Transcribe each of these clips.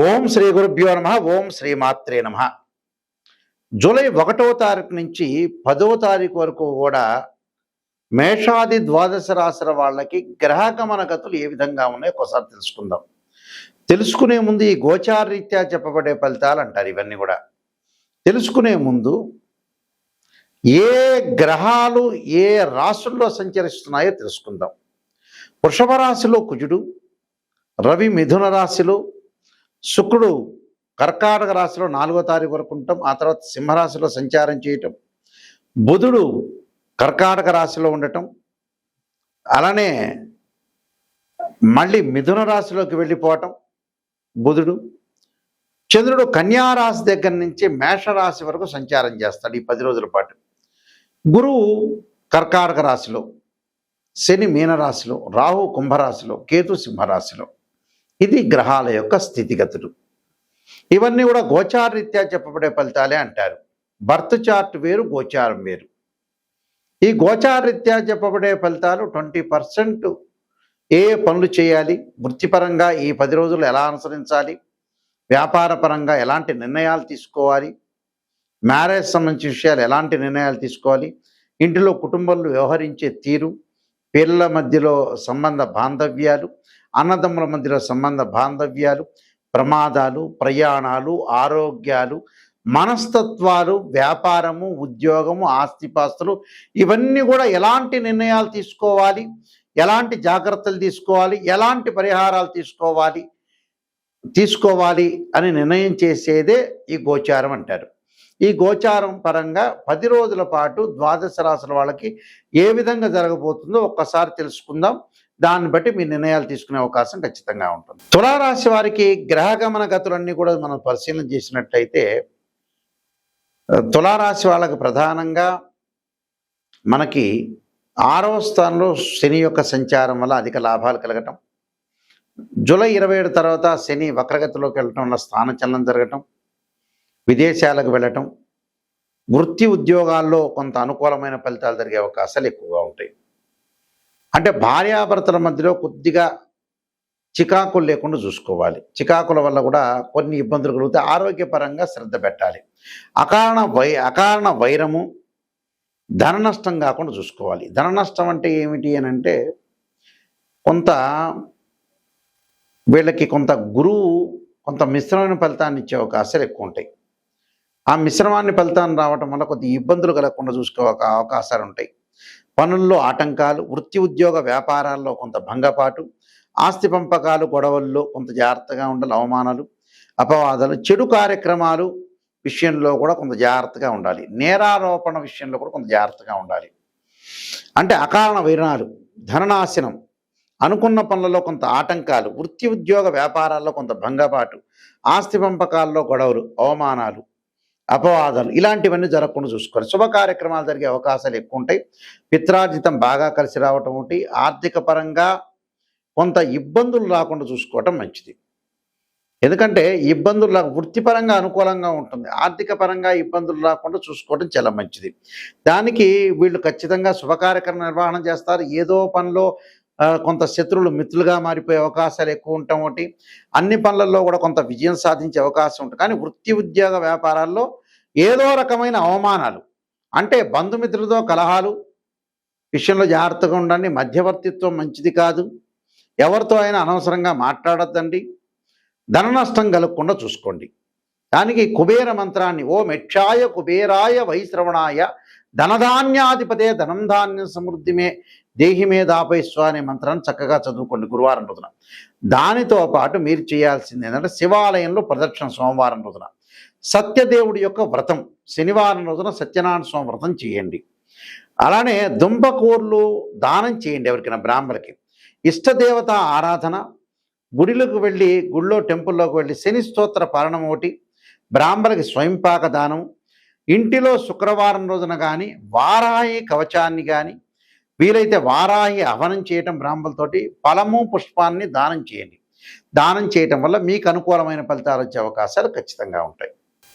ఓం శ్రీ గురుభ్యో నమ. ఓం శ్రీ మాత్రే నమ. జూలై 1వ తారీఖు నుంచి 10వ తారీఖు వరకు కూడా మేషాది ద్వాదశ రాశుల వాళ్ళకి గ్రహగమన గతులు ఏ విధంగా ఉన్నాయో ఒకసారి తెలుసుకుందాం. తెలుసుకునే ముందు ఈ గోచారరీత్యా చెప్పబడే ఫలితాలు అంటారు. ఇవన్నీ కూడా తెలుసుకునే ముందు ఏ గ్రహాలు ఏ రాశుల్లో సంచరిస్తున్నాయో తెలుసుకుందాం. వృషభ రాశిలో కుజుడు, రవి మిథున రాశిలో, శుక్రుడు కర్కాటక రాశిలో 4వ తారీఖు వరకు ఉంటాం. ఆ తర్వాత సింహరాశిలో సంచారం చేయటం, బుధుడు కర్కాటక రాశిలో ఉండటం, అలానే మళ్ళీ మిథున రాశిలోకి వెళ్ళిపోవటం బుధుడు. చంద్రుడు కన్యా రాశి దగ్గర నుంచి మేషరాశి వరకు సంచారం చేస్తాడు ఈ 10 రోజుల పాటు. గురువు కర్కాటక రాశిలో, శని మీనరాశిలో, రాహు కుంభరాశిలో, కేతు సింహరాశిలో. ఇది గ్రహాల యొక్క స్థితిగతులు. ఇవన్నీ కూడా గోచారరీత్యా చెప్పబడే ఫలితాలే అంటారు. బర్త్ చార్ట్ వేరు, గోచారం వేరు. ఈ గోచారరీత్యా చెప్పబడే ఫలితాలు 20% ఏ పనులు చేయాలి, వృత్తిపరంగా ఈ 10 రోజులు ఎలా అనుసరించాలి, వ్యాపార పరంగా ఎలాంటి నిర్ణయాలు తీసుకోవాలి, మ్యారేజ్ సంబంధించిన విషయాలు ఎలాంటి నిర్ణయాలు తీసుకోవాలి, ఇంటిలో కుటుంబంలో వ్యవహరించే తీరు, పిల్లల మధ్యలో సంబంధ బాంధవ్యాలు, అన్నదమ్ముల మధ్యలో సంబంధ బాంధవ్యాలు, ప్రమాదాలు, ప్రయాణాలు, ఆరోగ్యాలు, మనస్తత్వాలు, వ్యాపారము, ఉద్యోగము, ఆస్తిపాస్తులు, ఇవన్నీ కూడా ఎలాంటి నిర్ణయాలు తీసుకోవాలి, ఎలాంటి జాగ్రత్తలు తీసుకోవాలి, ఎలాంటి పరిహారాలు తీసుకోవాలి అని నిర్ణయం చేసేదే ఈ గోచారం అంటారు. ఈ గోచారం పరంగా 10 రోజుల పాటు ద్వాదశ రాశుల వాళ్ళకి ఏ విధంగా జరగబోతుందో ఒక్కసారి తెలుసుకుందాం. దాన్ని బట్టి మీ నిర్ణయాలు తీసుకునే అవకాశం ఖచ్చితంగా ఉంటుంది. తులారాశి వారికి గ్రహగమన గతులన్నీ కూడా మనం పరిశీలన చేసినట్టయితే తులారాశి వాళ్ళకి ప్రధానంగా మనకి 6వ స్థానంలో శని యొక్క సంచారం వల్ల అధిక లాభాలు కలగటం, జూలై 27 తర్వాత శని వక్రగతిలోకి వెళ్ళటం వల్ల స్థానచలనం జరగటం, విదేశాలకు వెళ్ళటం, వృత్తి ఉద్యోగాల్లో కొంత అనుకూలమైన ఫలితాలు జరిగే అవకాశాలు ఎక్కువగా ఉంటాయి. అంటే భార్యాభర్తల మధ్యలో కొద్దిగా చికాకులు లేకుండా చూసుకోవాలి. చికాకుల వల్ల కూడా కొన్ని ఇబ్బందులు కలుగుతాయి. ఆరోగ్యపరంగా శ్రద్ధ పెట్టాలి. అకారణ వైరము, ధన నష్టం కాకుండా చూసుకోవాలి. ధన నష్టం అంటే ఏమిటి అని అంటే కొంత వీళ్ళకి కొంత గురువు కొంత మిశ్రమైన ఫలితాన్ని ఇచ్చే అవకాశాలు ఎక్కువ ఉంటాయి. ఆ మిశ్రమాన్ని ఫలితాన్ని రావటం వల్ల కొద్ది ఇబ్బందులు కలగకుండా చూసుకో అవకాశాలు ఉంటాయి. పనుల్లో ఆటంకాలు, వృత్తి ఉద్యోగ వ్యాపారాల్లో కొంత భంగపాటు, ఆస్తి పంపకాలు గొడవల్లో కొంత జాగ్రత్తగా ఉండాలి. అవమానాలు, అపవాదాలు, చెడు కార్యక్రమాలు విషయంలో కూడా కొంత జాగ్రత్తగా ఉండాలి. నేరారోపణ విషయంలో కూడా కొంత జాగ్రత్తగా ఉండాలి. అంటే అకారణ వైరాలు, ధననాశనం, అనుకున్న పనులలో కొంత ఆటంకాలు, వృత్తి ఉద్యోగ వ్యాపారాల్లో కొంత భంగపాటు, ఆస్తి పంపకాల్లో గొడవలు, అవమానాలు, అపవాదాలు, ఇలాంటివన్నీ జరగకుండా చూసుకోవాలి. శుభ కార్యక్రమాలు జరిగే అవకాశాలు ఎక్కువ ఉంటాయి. పిత్రార్జితం బాగా కలిసి రావటం ఒకటి, ఆర్థిక పరంగా కొంత ఇబ్బందులు రాకుండా చూసుకోవటం మంచిది. ఎందుకంటే ఇబ్బందులు వృత్తిపరంగా అనుకూలంగా ఉంటుంది, ఆర్థిక పరంగా ఇబ్బందులు రాకుండా చూసుకోవటం చాలా మంచిది. దానికి వీళ్ళు ఖచ్చితంగా శుభ కార్యక్రమ నిర్వహణ చేస్తారు. ఏదో పనిలో కొంత శత్రువులు మిత్రులుగా మారిపోయే అవకాశాలు ఎక్కువ ఉండటం ఒకటి, అన్ని పనులలో కూడా కొంత విజయం సాధించే అవకాశం ఉంటుంది. కానీ వృత్తి ఉద్యోగ వ్యాపారాల్లో ఏదో రకమైన అవమానాలు, అంటే బంధుమిత్రులతో కలహాలు విషయంలో జాగ్రత్తగా ఉండండి. మధ్యవర్తిత్వం మంచిది కాదు. ఎవరితో అయినా అనవసరంగా మాట్లాడొద్దండి. ధన నష్టం కలగకుండా చూసుకోండి. దానికి కుబేర మంత్రాన్ని ఓం యక్షాయ కుబేరాయ వైశ్రవణాయ ధనధాన్యాధిపతే ధనం ధాన్య సమృద్ధిమే దేహిమే దాపైస్వ అనే మంత్రాన్ని చక్కగా చదువుకోండి గురువారం రోజున. దానితో పాటు మీరు చేయాల్సింది ఏంటంటే శివాలయంలో ప్రదక్షిణ సోమవారం రోజున, సత్యదేవుడి యొక్క వ్రతం శనివారం రోజున సత్యనారాయణ స్వామి వ్రతం చేయండి. అలానే దుంపకూర్లు దానం చేయండి ఎవరికైనా బ్రాహ్మణులకి. ఇష్టదేవత ఆరాధన, గుడిలకు వెళ్ళి గుళ్ళో టెంపుల్లోకి వెళ్ళి శని స్తోత్ర పారణం ఒకటి, బ్రాహ్మణులకి స్వయంపాక దానం, ఇంటిలో శుక్రవారం రోజున కానీ వారాహి కవచాన్ని కానీ వీలైతే వారాహి హవనం చేయటం బ్రాహ్మణులతోటి, ఫలము పుష్పాన్ని దానం చేయండి. దానం చేయటం వల్ల మీకు అనుకూలమైన ఫలితాలు వచ్చే అవకాశాలు ఖచ్చితంగా ఉంటాయి.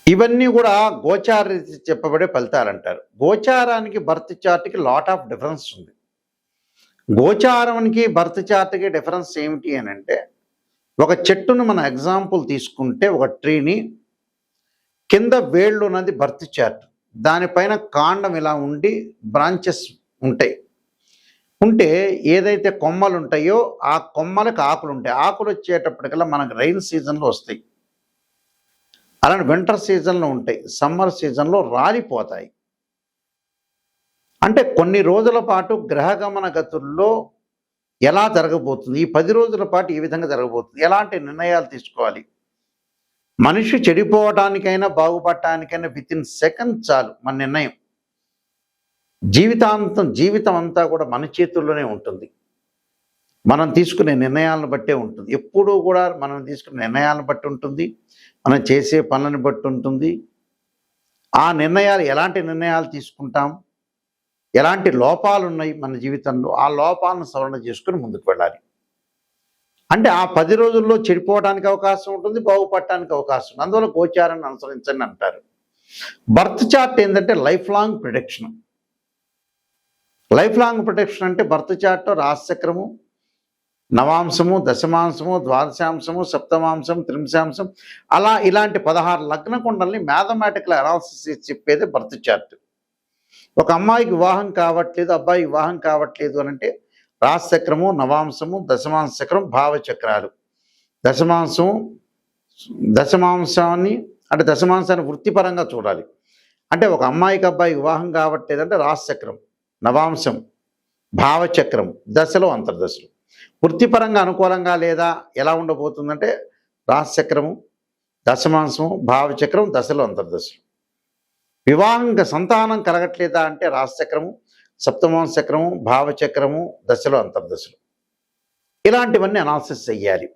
ఇవన్నీ కూడా గోచార చెప్పబడే ఫలితాలు అంటారు. గోచారానికి బర్త్ చార్ట్కి లాట్ ఆఫ్ డిఫరెన్స్ ఉంది. గోచారానికి బర్త్ చార్ట్కి డిఫరెన్స్ ఏమిటి అని అంటే ఒక చెట్టును మన ఎగ్జాంపుల్ తీసుకుంటే, ఒక ట్రీని కింద వేళ్ళు ఉన్నది బర్త్ చార్ట్, దానిపైన కాండం ఇలా ఉండి బ్రాంచెస్ ఉంటాయి. ఉంటే ఏదైతే కొమ్మలు ఉంటాయో ఆ కొమ్మలకు ఆకులు ఉంటాయి. ఆకులు వచ్చేటప్పటికల్లా మనకు రైన్ సీజన్లో వస్తాయి, అలానే వింటర్ సీజన్లో ఉంటాయి, సమ్మర్ సీజన్లో రాలిపోతాయి. అంటే కొన్ని రోజుల పాటు గ్రహగమన గతుల్లో ఎలా జరగబోతుంది, ఈ 10 రోజుల పాటు ఈ విధంగా జరగబోతుంది, ఎలాంటి నిర్ణయాలు తీసుకోవాలి, మనిషి చెడిపోవటానికైనా బాగుపడటానికైనా వితిన్ సెకండ్ చాలు మన నిర్ణయం. జీవితం అంతా కూడా మన చేతుల్లోనే ఉంటుంది. మనం తీసుకునే నిర్ణయాలను బట్టే ఉంటుంది. ఎప్పుడూ కూడా మనం తీసుకునే నిర్ణయాలను బట్టి ఉంటుంది, మనం చేసే పనులను బట్టి ఉంటుంది. ఆ నిర్ణయాలు ఎలాంటి నిర్ణయాలు తీసుకుంటాం, ఎలాంటి లోపాలు ఉన్నాయి మన జీవితంలో, ఆ లోపాలను సవరణ చేసుకుని ముందుకు వెళ్ళాలి. అంటే ఆ 10 రోజుల్లో చెడిపోవడానికి అవకాశం ఉంటుంది, బాగుపడటానికి అవకాశం ఉంది. అందువల్ల గోచారాన్ని అనుసరించండి అంటారు. బర్త్ చార్ట్ ఏంటంటే life long protection. Life long protection అంటే బర్త్ చార్ట్లో రాశిచక్రము, నవాంశము, దశమాంశము, ద్వాదశాంశము, సప్తమాంశం, త్రింశాంశం, అలా ఇలాంటి 16 లగ్న కుండల్ని మ్యాథమెటికల్ అనాలిసిస్ చెప్పేది బర్త్ చార్ట్. ఒక అమ్మాయికి వివాహం కావట్లేదు, అబ్బాయికి వివాహం కావట్లేదు అని అంటే రాశిచక్రము, నవాంశము, దశమాంశ చక్రం, భావచక్రాలు. దశమాంశాన్ని అంటే దశమాంశాన్ని వృత్తిపరంగా చూడాలి. అంటే ఒక అమ్మాయికి అబ్బాయికి వివాహం కావట్లేదంటే రాశిచక్రం, నవాంశం, భావచక్రం, దశలో అంతర్దశలు. వృత్తిపరంగా అనుకూలంగా లేదా ఎలా ఉండబోతుందంటే రాశిచక్రము, దశమాంశము, భావచక్రం, దశలో అంతర్దశలు. వివాహంగా సంతానం కలగట్లేదా అంటే రాశిచక్రము, సప్తమాంశ చక్రము, భావచక్రము, దశలో అంతర్దశలు. ఇలాంటివన్నీ అనాలిసిస్ చెయ్యాలి.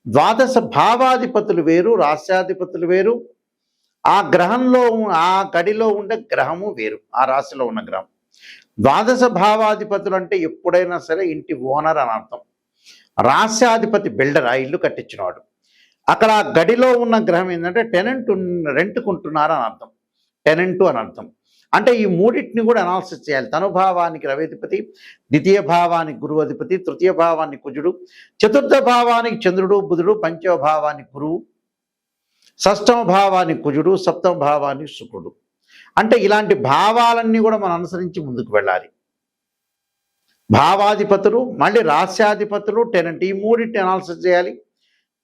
ద్వాదశ భావాధిపతులు వేరు, రాశ్యాధిపతులు వేరు, ఆ గ్రహంలో ఆ గడిలో ఉండే గ్రహము వేరు, ఆ రాశిలో ఉన్న గ్రహం. ద్వాదశ భావాధిపతులు అంటే ఎప్పుడైనా సరే ఇంటి ఓనర్ అని అర్థం. రాశ్యాధిపతి బిల్డర్, ఆ ఇల్లు కట్టించినవాడు. అక్కడ గడిలో ఉన్న గ్రహం ఏంటంటే టెనెంట్, రెంట్కుంటున్నారు అని అర్థం, టెనెంటు అని అర్థం. అంటే ఈ మూడింటిని కూడా అనాలిసిస్ చేయాలి. తనుభావానికి రవిధిపతి, ద్వితీయ భావానికి గురువు అధిపతి, తృతీయ భావానికి కుజుడు, చతుర్థ భావానికి చంద్రుడు బుధుడు, పంచమ భావానికి గురువు, షష్టమ భావానికి కుజుడు, సప్తమ భావానికి శుక్రుడు. అంటే ఇలాంటి భావాలన్నీ కూడా మనం అనుసరించి ముందుకు వెళ్ళాలి. భావాధిపతులు, మళ్ళీ రాశ్యాధిపతులు, టెనెంట్, ఈ మూడింటిని అనాలిసిస్ చేయాలి.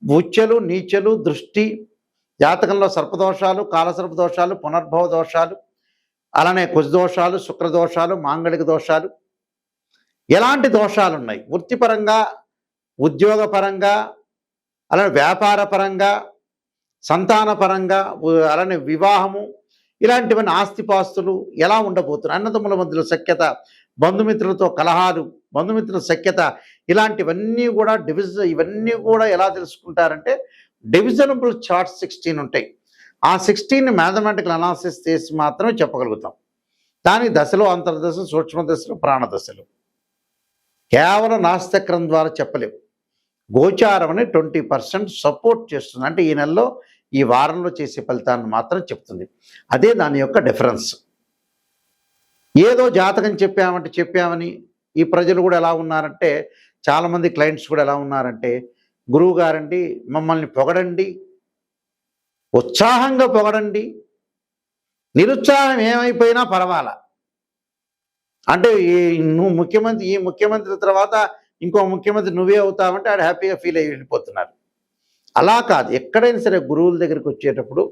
ఉచ్చలు, నీచలు, దృష్టి, జాతకంలో సర్పదోషాలు, కాలసర్ప దోషాలు, పునర్భవ దోషాలు, అలానే కుజదోషాలు, శుక్రదోషాలు, మాంగళిక దోషాలు, ఎలాంటి దోషాలు ఉన్నాయి వృత్తిపరంగా, ఉద్యోగపరంగా, అలానే వ్యాపారపరంగా, సంతానపరంగా, అలానే వివాహము, ఇలాంటివన్నీ ఆస్తిపాస్తులు ఎలా ఉండబోతున్నాయి, అన్నదమ్ముల మధ్యలో సఖ్యత, బంధుమిత్రులతో కలహాలు, బంధుమిత్రుల సఖ్యత, ఇలాంటివన్నీ కూడా ఇవన్నీ కూడా ఎలా తెలుసుకుంటారంటే డివిజనబుల్ చార్ట్స్ 16 ఉంటాయి. ఆ 16ని మ్యాథమెటికల్ అనాలిసిస్ చేసి మాత్రమే చెప్పగలుగుతాం. దానికి దశలో అంతర్దశ, సూక్ష్మ దశలు, ప్రాణదశలు కేవలం నాస్తిచక్రం ద్వారా చెప్పలేము. గోచారం అని 20% సపోర్ట్ చేస్తుంది. అంటే ఈ నెలలో, ఈ వారంలో చేసే ఫలితాన్ని మాత్రం చెప్తుంది. అదే దాని యొక్క డిఫరెన్స్. ఏదో జాతకం చెప్పామని ఈ ప్రజలు కూడా ఎలా ఉన్నారంటే, చాలామంది క్లయింట్స్ కూడా ఎలా ఉన్నారంటే, గురువు గారండి మమ్మల్ని పొగడండి, ఉత్సాహంగా పొగడండి, నిరుత్సాహం ఏమైపోయినా పర్వాలా, అంటే ఈ ముఖ్యమంత్రి తర్వాత ఇంకో ముఖ్యమంత్రి నువ్వే అవుతావంటే ఆడు హ్యాపీగా ఫీల్ అయ్యి వెళ్ళిపోతున్నారు. అలా కాదు, ఎక్కడైనా సరే గురువుల దగ్గరికి వచ్చేటప్పుడు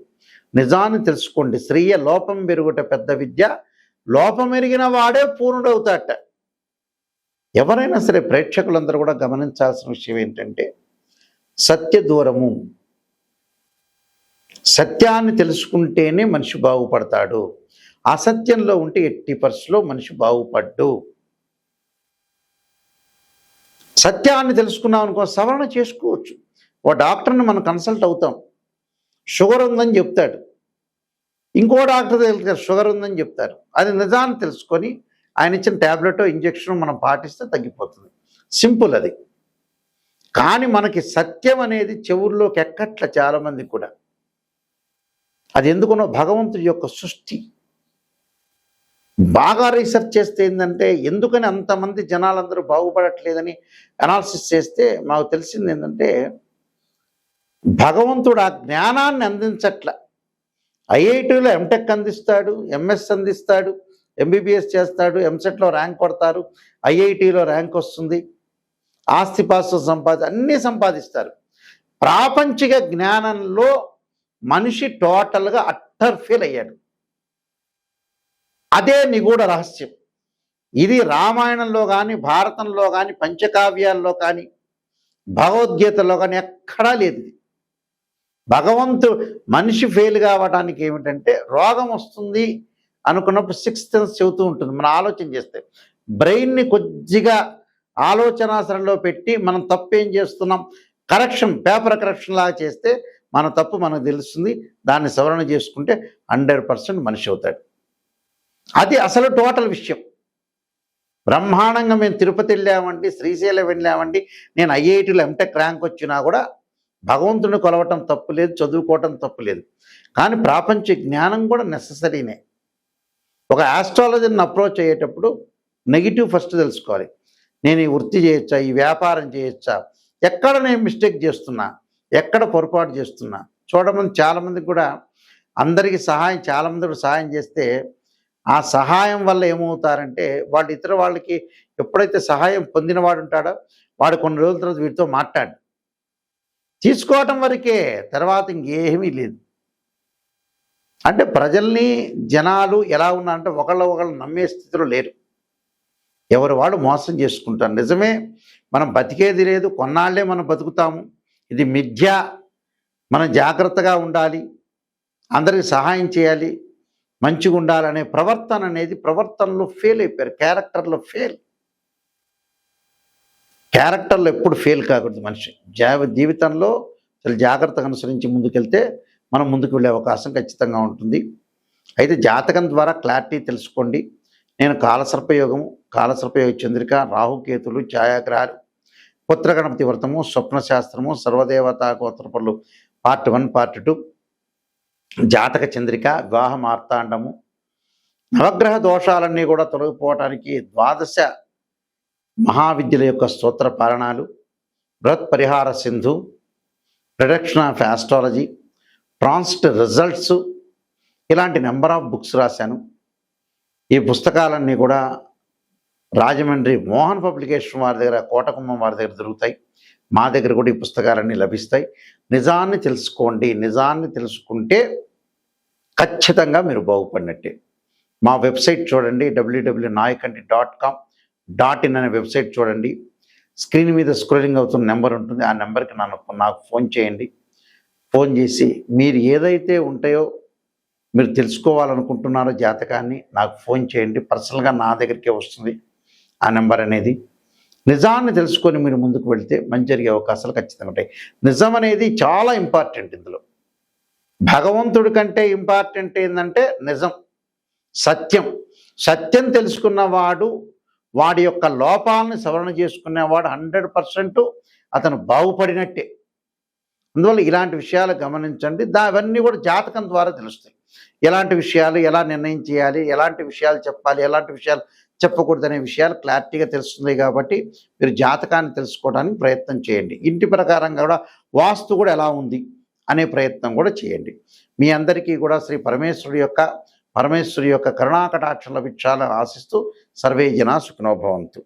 నిజాన్ని తెలుసుకోండి. శ్రీయ లోపం పెరుగుట పెద్ద విద్య, లోపం ఎరిగిన వాడే పూర్ణుడవుతాట. ఎవరైనా సరే ప్రేక్షకులందరూ కూడా గమనించాల్సిన విషయం ఏంటంటే, సత్య దూరము. సత్యాన్ని తెలుసుకుంటేనే మనిషి బాగుపడతాడు. అసత్యంలో ఉంటే 80% మనిషి బాగుపడ్డు. సత్యాన్ని తెలుసుకున్నాం అనుకో, సవరణ చేసుకోవచ్చు. ఓ డాక్టర్ని మనం కన్సల్ట్ అవుతాం, షుగర్ ఉందని చెప్తాడు. ఇంకో డాక్టర్ దగ్గర షుగర్ ఉందని చెప్తారు. అది నిజాన్ని తెలుసుకొని ఆయన ఇచ్చిన ట్యాబ్లెట్, ఇంజెక్షన్ మనం పాటిస్తే తగ్గిపోతుంది. సింపుల్ అది. కానీ మనకి సత్యం అనేది చెవుల్లోకి ఎక్కట్ల చాలామంది కూడా. అది ఎందుకునో భగవంతుడి యొక్క సృష్టి. బాగా రీసెర్చ్ చేస్తే ఏంటంటే, ఎందుకని అంతమంది జనాలందరూ బాగుపడట్లేదని అనాలిసిస్ చేస్తే మాకు తెలిసింది ఏంటంటే, భగవంతుడు ఆ జ్ఞానాన్ని అందించట్ల. ఐఐటీలో ఎంటెక్ అందిస్తాడు, ఎంఎస్ అందిస్తాడు, ఎంబీబీఎస్ చేస్తాడు, ఎంసెట్లో ర్యాంక్ కొడతారు, ఐఐటీలో ర్యాంక్ వస్తుంది, ఆస్తిపాస్తులు అన్నీ సంపాదిస్తారు. ప్రాపంచిక జ్ఞానంలో మనిషి టోటల్గా అట్టర్ ఫెయిల్ అయ్యాడు. అదే నిగూఢ రహస్యం. ఇది రామాయణంలో కానీ, భారతంలో కానీ, పంచకావ్యాల్లో కానీ, భగవద్గీతలో కానీ ఎక్కడా లేదు. మనిషి ఫెయిల్ కావడానికి ఏమిటంటే, రోగం వస్తుంది అనుకున్నప్పుడు సిక్స్త్ సెన్స్ చెబుతూ ఉంటుంది. మనం ఆలోచన చేస్తే బ్రెయిన్ని కొద్దిగా ఆలోచనాసరణలో పెట్టి మనం తప్పు ఏం చేస్తున్నాం, పేపర్ కరెక్షన్ లాగా చేస్తే మన తప్పు మనకు తెలుస్తుంది. దాన్ని సవరణ చేసుకుంటే 100% మనిషి అవుతాడు. అది అసలు టోటల్ విషయం. బ్రహ్మాండంగా మేము తిరుపతి వెళ్ళామండి, శ్రీశైలం వెళ్ళామండి, నేను ఐఐటీలో ఎంటెక్ ర్యాంక్ వచ్చినా కూడా భగవంతుని కొలవటం తప్పు లేదు, చదువుకోవటం తప్పు లేదు. కానీ ప్రాపంచ జ్ఞానం కూడా నెససరీనే. ఒక ఆస్ట్రాలజర్ని అప్రోచ్ అయ్యేటప్పుడు నెగిటివ్ ఫస్ట్ తెలుసుకోవాలి. నేను ఈ వృత్తి చేయొచ్చా, ఈ వ్యాపారం చేయొచ్చా, ఎక్కడ నేను మిస్టేక్ చేస్తున్నా, ఎక్కడ పొరపాటు చేస్తున్నా. చూడమని చాలామందికి కూడా అందరికీ చాలామంది కూడా సహాయం చేస్తే ఆ సహాయం వల్ల ఏమవుతారంటే, వాళ్ళు ఇతర వాళ్ళకి ఎప్పుడైతే సహాయం పొందినవాడు ఉంటాడో వాడు కొన్ని రోజుల తర్వాత వీటితో మాట్లాడు, తీసుకోవటం వరకే, తర్వాత ఇంకేమీ లేదు. అంటే జనాలు ఎలా ఉన్నారంటే ఒకళ్ళు నమ్మే స్థితిలో లేరు. ఎవరు వాడు మోసం చేసుకుంటారు. నిజమే, మనం బతికేది లేదు, కొన్నాళ్లే మనం బతుకుతాము, ఇది మిథ్య, మనం జాగ్రత్తగా ఉండాలి, అందరికీ సహాయం చేయాలి, మంచిగా ఉండాలనే ప్రవర్తనలో ఫెయిల్ అయిపోయారు. క్యారెక్టర్లో ఎప్పుడు ఫెయిల్ కాకూడదు మనిషి. జీవితంలో చాలా జాగ్రత్తగా అనుసరించి ముందుకెళ్తే మనం ముందుకు వెళ్ళే అవకాశం ఖచ్చితంగా ఉంటుంది. అయితే జాతకం ద్వారా క్లారిటీ తెలుసుకోండి. నేను కాలసర్పయోగ చంద్రిక, రాహుకేతులు, ఛాయాగ్రహాలు, పుత్రగణపతి వ్రతము, స్వప్నశాస్త్రము, సర్వదేవతా గోత్రపరులు పార్ట్ 1, పార్ట్ 2, జాతక చంద్రిక, వివాహ మార్తాండము, నవగ్రహ దోషాలన్నీ కూడా తొలగిపోవటానికి 12 మహావిద్యల యొక్క స్తోత్ర పాలనాలు, బృహత్ పరిహార Sindhu, production of astrology, transit results, ఇలాంటి నెంబర్ ఆఫ్ బుక్స్ రాశాను. ఈ పుస్తకాలన్నీ కూడా రాజమండ్రి మోహన్ పబ్లికేషన్ వారి దగ్గర, కోటకుమ్మం వారి దగ్గర దొరుకుతాయి. మా దగ్గర కూడా ఈ పుస్తకాలన్నీ లభిస్తాయి. నిజాన్ని తెలుసుకోండి. నిజాన్ని తెలుసుకుంటే ఖచ్చితంగా మీరు బాగుపడినట్టే. మా వెబ్సైట్ చూడండి, www.nayakanti.com.in అనే వెబ్సైట్ చూడండి. స్క్రీన్ మీద స్క్రోలింగ్ అవుతున్న నెంబర్ ఉంటుంది, ఆ నెంబర్కి నాకు ఫోన్ చేయండి. ఫోన్ చేసి మీరు ఏదైతే ఉంటాయో, మీరు తెలుసుకోవాలనుకుంటున్నారో జాతకాన్ని నాకు ఫోన్ చేయండి. పర్సనల్గా నా దగ్గరికే వస్తుంది ఆ నెంబర్ అనేది. నిజాన్ని తెలుసుకొని మీరు ముందుకు వెళితే మంచి జరిగే అవకాశాలు ఖచ్చితంగా ఉంటాయి. నిజం అనేది చాలా ఇంపార్టెంట్. ఇందులో భగవంతుడి కంటే ఇంపార్టెంట్ ఏంటంటే నిజం, సత్యం తెలుసుకున్నవాడు, వాడి యొక్క లోపాలని సవరణ చేసుకునేవాడు 100% అతను బాగుపడినట్టే. అందువల్ల ఇలాంటి విషయాలు గమనించండి. అవన్నీ కూడా జాతకం ద్వారా తెలుస్తాయి. ఎలాంటి విషయాలు ఎలా నిర్ణయం చేయాలి, ఎలాంటి విషయాలు చెప్పాలి, ఎలాంటి విషయాలు చెప్పకూడదనే విషయాలు క్లారిటీగా తెలుస్తుంది. కాబట్టి మీరు జాతకాన్ని తెలుసుకోవడానికి ప్రయత్నం చేయండి. ఇంటి ప్రకారంగా కూడా వాస్తు కూడా ఎలా ఉంది అనే ప్రయత్నం కూడా చేయండి. మీ అందరికీ కూడా శ్రీ పరమేశ్వరి యొక్క కరుణాకటాక్షం లభించాలని ఆశిస్తూ సర్వే జనా సుఖినో భవంతు.